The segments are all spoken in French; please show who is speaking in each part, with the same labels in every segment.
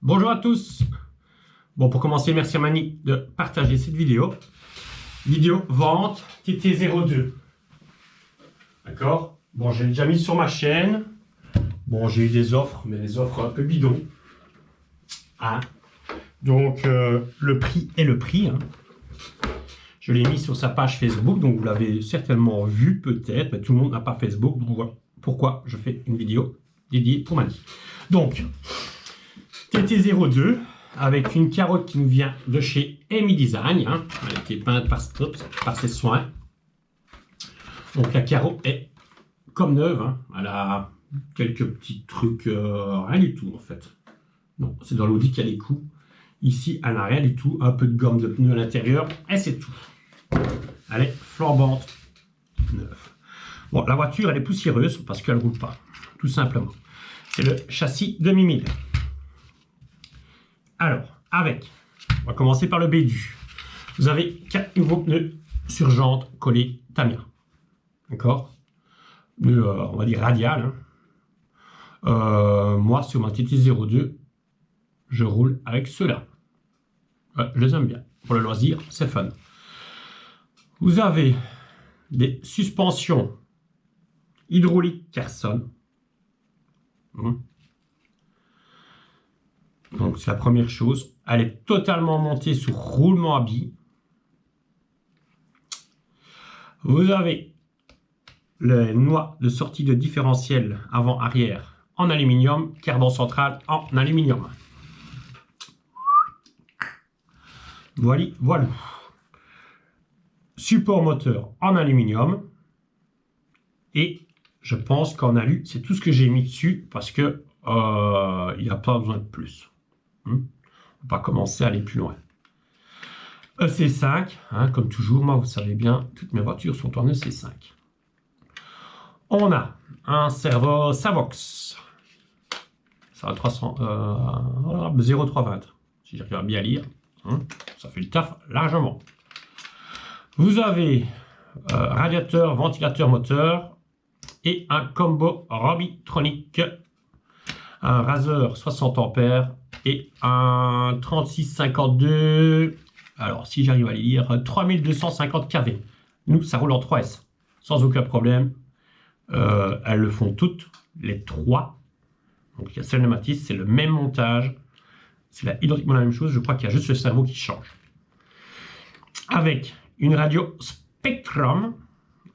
Speaker 1: Bonjour à tous. Bon, pour commencer, merci à Mani de partager cette vidéo. Vidéo vente TT02. D'accord? Bon, j'ai déjà mis sur ma chaîne. Bon, j'ai eu des offres, mais des offres un peu bidons. Hein? Donc, le prix est le prix. Hein. Je l'ai mis sur sa page Facebook, donc vous l'avez certainement vu peut-être, mais tout le monde n'a pas Facebook. Donc voilà pourquoi je fais une vidéo dédiée pour Mani. Donc, TT02 avec une carotte qui nous vient de chez Amy Design. Hein. Elle a été peinte par ses soins. Donc la carotte est comme neuve. Hein. Elle a quelques petits trucs, rien du tout en fait. Non, c'est dans l'Audi qu'il y a les coups. Ici, elle n'a rien du tout. Un peu de gomme de pneu à l'intérieur et c'est tout. Elle est flambante neuve. Bon, la voiture, elle est poussiéreuse parce qu'elle ne roule pas, tout simplement. C'est le châssis demi-mille. Alors, on va commencer par le bédu. Vous avez 4 nouveaux pneus sur jante collés Tamiya. D'accord? Pneus, on va dire radial. Hein. Moi, sur ma TT02, je roule avec ceux-là. Je les aime bien. Pour le loisir, c'est fun. Vous avez des suspensions hydrauliques Carson. Donc, c'est la première chose. Elle est totalement montée sur roulement à billes. Vous avez les noix de sortie de différentiel avant-arrière en aluminium, cardan central en aluminium. Voilà. Support moteur en aluminium. Et je pense qu'en alu, c'est tout ce que j'ai mis dessus parce que il n'y a pas besoin de plus. On va commencer à aller plus loin. EC5, hein, comme toujours, moi vous savez bien, toutes mes voitures sont en EC5. On a un servo Savox. Ça va 0,320. Si j'arrive à bien lire, hein, ça fait le taf largement. Vous avez radiateur, ventilateur, moteur et un combo Robitronic, un Razer 60 ampères et un 3652. Alors, si j'arrive à les lire, 3250 kV. Nous, ça roule en 3S, sans aucun problème. Elles le font toutes, les trois. Donc, il y a celle de Matisse, c'est le même montage. C'est identiquement la même chose. Je crois qu'il y a juste le cerveau qui change. Avec une radio Spectrum,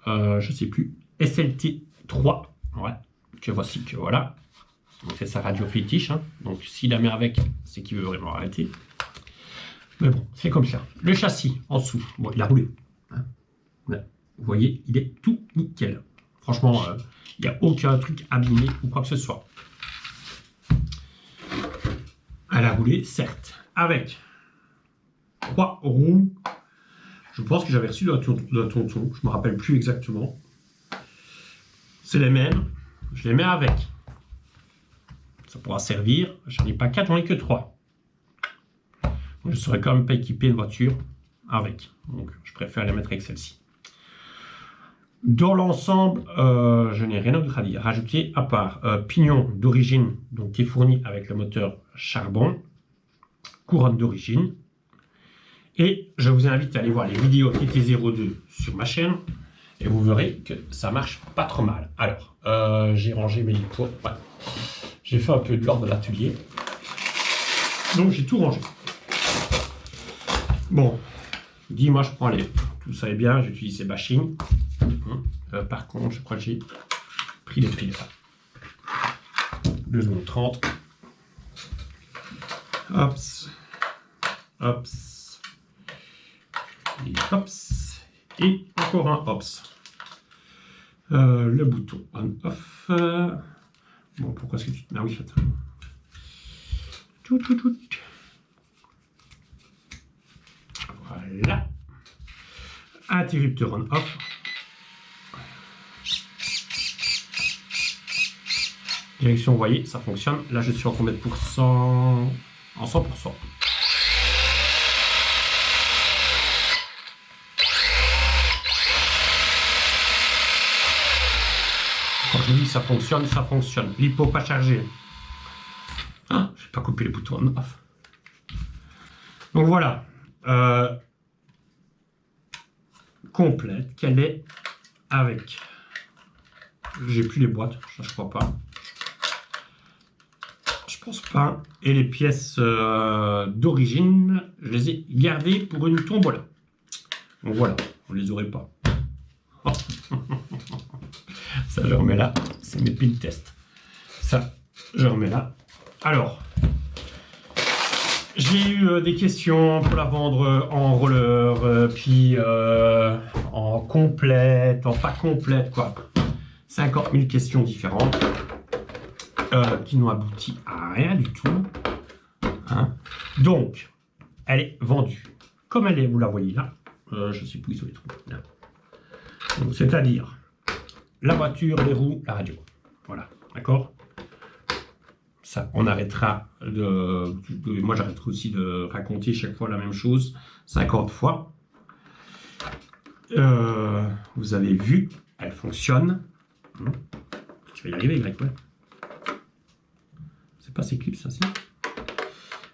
Speaker 1: je ne sais plus, SLT3. Ouais, que voici, que voilà. C'est sa radio fétiche. Hein. Donc, s'il la met avec, c'est qu'il veut vraiment arrêter. Mais bon, c'est comme ça. Le châssis, en dessous, bon, il a roulé. Hein. Vous voyez, il est tout nickel. Franchement, il n'y a aucun truc abîmé ou quoi que ce soit. Elle a roulé, certes, avec 3 roues. Je pense que j'avais reçu d'un tonton, je ne me rappelle plus exactement. C'est les mêmes, je les mets avec. Ça pourra servir, j'en ai pas 4, j'en ai que 3. Je ne saurais quand même pas équiper une voiture avec. Donc, je préfère les mettre avec celle-ci. Dans l'ensemble, je n'ai rien d'autre à dire. Rajouter à part pignon d'origine, donc qui est fourni avec le moteur charbon, couronne d'origine. Et je vous invite à aller voir les vidéos TT02 sur ma chaîne. Et vous verrez que ça marche pas trop mal. Alors, j'ai rangé mes lipots. Ouais. J'ai fait un peu de l'ordre de l'atelier. Donc, j'ai tout rangé. Bon, dis-moi, je prends les... Tout ça est bien, j'utilise ces bashing. Par contre, je crois que j'ai pris les piles. 2 secondes 30. Hops. Hops. Et hops. Et encore un hops. Le bouton on-off. Bon, pourquoi est-ce que tu... Ah oui, attends. Tout. Voilà. Interrupteur on-off. Direction, vous voyez, ça fonctionne. Là, je suis en combien de pourcents? En 100%. Quand je dis ça fonctionne, ça fonctionne. L'hypo pas chargé. Ah, je sais pas couper les boutons en off. Donc voilà. Complète qu'elle est avec. J'ai plus les boîtes, je crois pas. Je pense pas. Et les pièces d'origine, je les ai gardées pour une tombola. Donc voilà, on les aurait pas. Ça, je remets là. C'est mes pile tests. Ça, je remets là. Alors, j'ai eu des questions pour la vendre en roller, puis en complète, en pas complète, quoi. 50 000 questions différentes qui n'ont abouti à rien du tout. Hein. Donc, elle est vendue. Comme elle est, vous la voyez là. Je ne sais plus où sont les trous. C'est-à-dire la voiture, les roues, la radio. Voilà, d'accord? Ça, on arrêtera moi, j'arrêterai aussi de raconter chaque fois la même chose 50 fois. Vous avez vu, elle fonctionne. Tu vas y arriver, Greg, ouais. C'est pas ces clips, ça, si.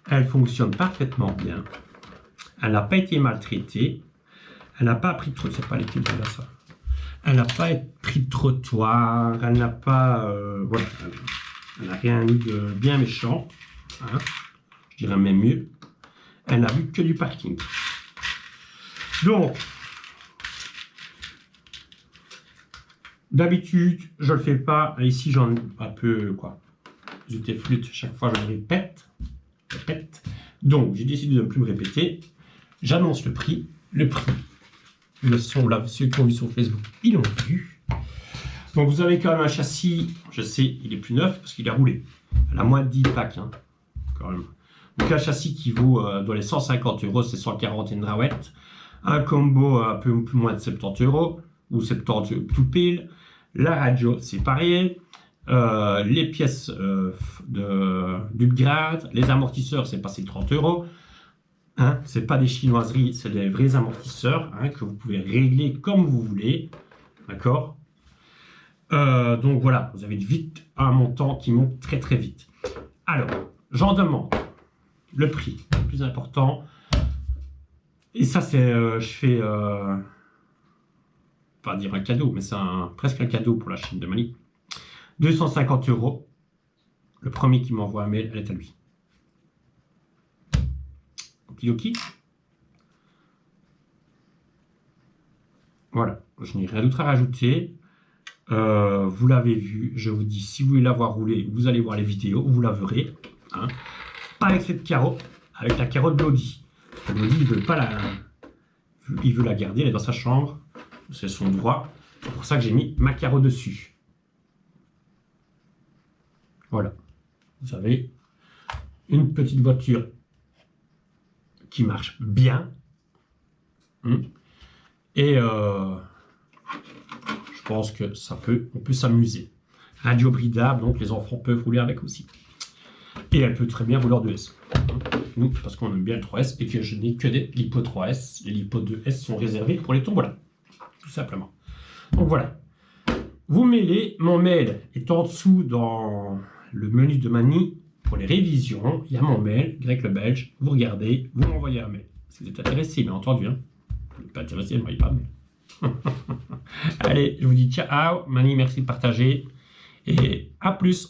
Speaker 1: Elle fonctionne parfaitement bien. Elle n'a pas été maltraitée. Elle n'a pas pris de trottoir. C'est pas les clips, là, ça. Elle n'a pas pris de trottoir. Elle n'a pas... voilà. Elle n'a rien eu de bien méchant. Hein. Je dirais même mieux. Elle n'a vu que du parking. Donc, d'habitude, je ne le fais pas. Ici, j'en ai un peu, quoi. J'étais flûte, chaque fois, je le répète. Donc, j'ai décidé de ne plus me répéter. J'annonce le prix. Le prix, le son, là, ceux qui ont vu sur Facebook, ils l'ont vu. Donc, vous avez quand même un châssis, je sais, il est plus neuf parce qu'il est roulé. Elle a moins de 10 packs, hein, quand même. Donc, un châssis qui vaut dans les 150 €, c'est 140 une rawette. Un combo un peu plus moins de 70 €, ou 70 tout pile. La radio, c'est pareil. Les pièces d'upgrade, les amortisseurs, c'est passé 30 €. Hein, c'est pas des chinoiseries, c'est des vrais amortisseurs hein, que vous pouvez régler comme vous voulez. D'accord? Donc voilà, vous avez vite un montant qui monte très très vite. Alors, j'en demande le prix le plus important. Et ça, c'est, je fais, pas dire un cadeau, mais c'est presque un cadeau pour la Chine de Mali. 250 €. Le premier qui m'envoie un mail, elle est à lui. Okidoki. Voilà, je n'ai rien d'autre à rajouter. Vous l'avez vu, je vous dis, si vous voulez la voir rouler, vous allez voir les vidéos, vous la verrez. Hein. Pas avec cette carreau, avec la carotte de l'Audi. L'Audi, il veut pas il veut la garder, elle est dans sa chambre. C'est son droit. C'est pour ça que j'ai mis ma carreau dessus. Voilà. Vous avez une petite voiture qui marche bien. Et je pense que on peut s'amuser. Radio bridable, donc les enfants peuvent rouler avec aussi. Et elle peut très bien rouler en 2S. Nous, parce qu'on aime bien le 3S et que je n'ai que des LiPo 3S. Les LiPo 2S sont réservés pour les tombolas. Tout simplement. Donc voilà. Vous mêlez, mon mail est en dessous dans le menu de Mani pour les révisions. Il y a mon mail, Greg le Belge. Vous regardez, vous m'envoyez un mail. Si vous êtes intéressé, bien entendu. Hein. Vous n'êtes pas intéressé, ne m'envoyez pas un mail. Allez, je vous dis ciao. Mani, merci de partager. Et à plus.